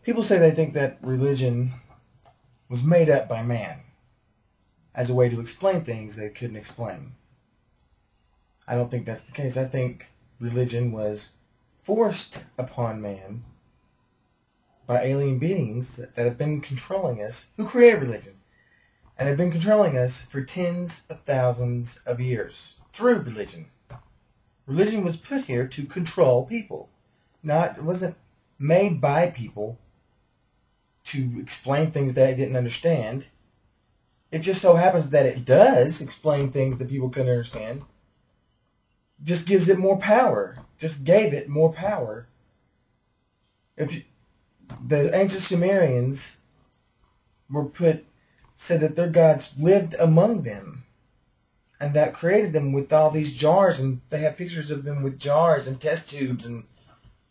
People say they think that religion was made up by man as a way to explain things they couldn't explain. I don't think that's the case. I think religion was forced upon man by alien beings that have been controlling us, who created religion, and have been controlling us for tens of thousands of years through religion. Religion was put here to control people. It wasn't made by people to explain things that they didn't understand. It just so happens that it does explain things that people couldn't understand. Just gives it more power. Just gave it more power. The ancient Sumerians said that their gods lived among them, and that created them with all these jars, and they have pictures of them with jars and test tubes and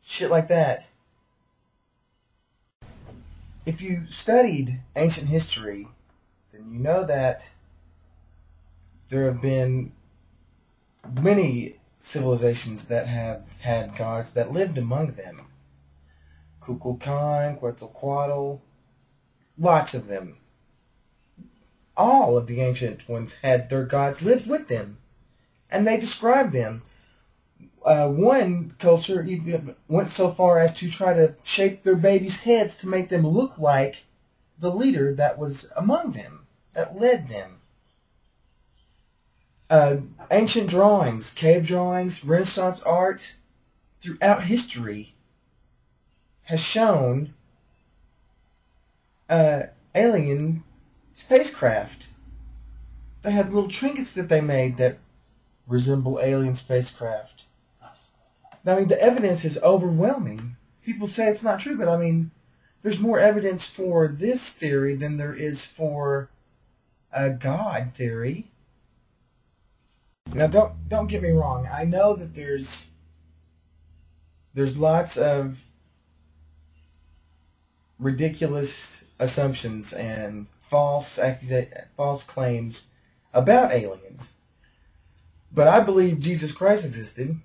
shit like that. If you studied ancient history, then you know that there have been many civilizations that have had gods that lived among them. Kukulkan, Quetzalcoatl, lots of them. All of the ancient ones had their gods lived with them, and they described them. One culture even went so far as to try to shape their babies' heads to make them look like the leader that was among them, that led them. Ancient drawings, cave drawings, Renaissance art, throughout history has shown alien spacecraft. They have little trinkets that they made that resemble alien spacecraft. Now, I mean, the evidence is overwhelming. People say it's not true, but I mean, there's more evidence for this theory than there is for a God theory. Now, don't get me wrong. I know that there's lots of ridiculous assumptions and false claims about aliens. But I believe Jesus Christ existed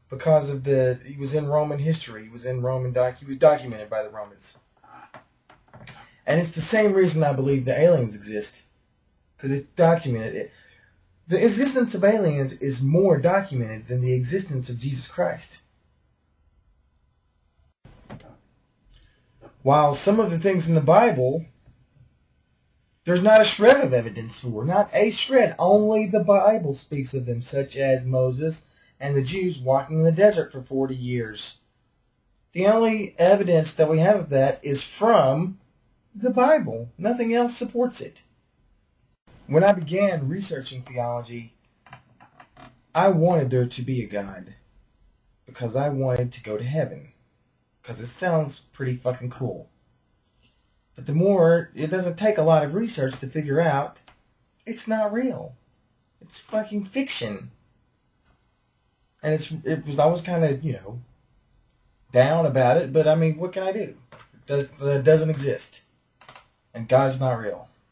because he was in Roman history. He was documented by the Romans. And it's the same reason I believe the aliens exist, because it's documented. The existence of aliens is more documented than the existence of Jesus Christ. While some of the things in the Bible, there's not a shred of evidence for. Not a shred. Only the Bible speaks of them, such as Moses and the Jews walking in the desert for 40 years. The only evidence that we have of that is from the Bible. Nothing else supports it. When I began researching theology, I wanted there to be a God because I wanted to go to heaven, because it sounds pretty fucking cool. But it doesn't take a lot of research to figure out it's not real. It's fucking fiction. And I was kind of, down about it, but I mean, what can I do? It doesn't exist. And God's not real.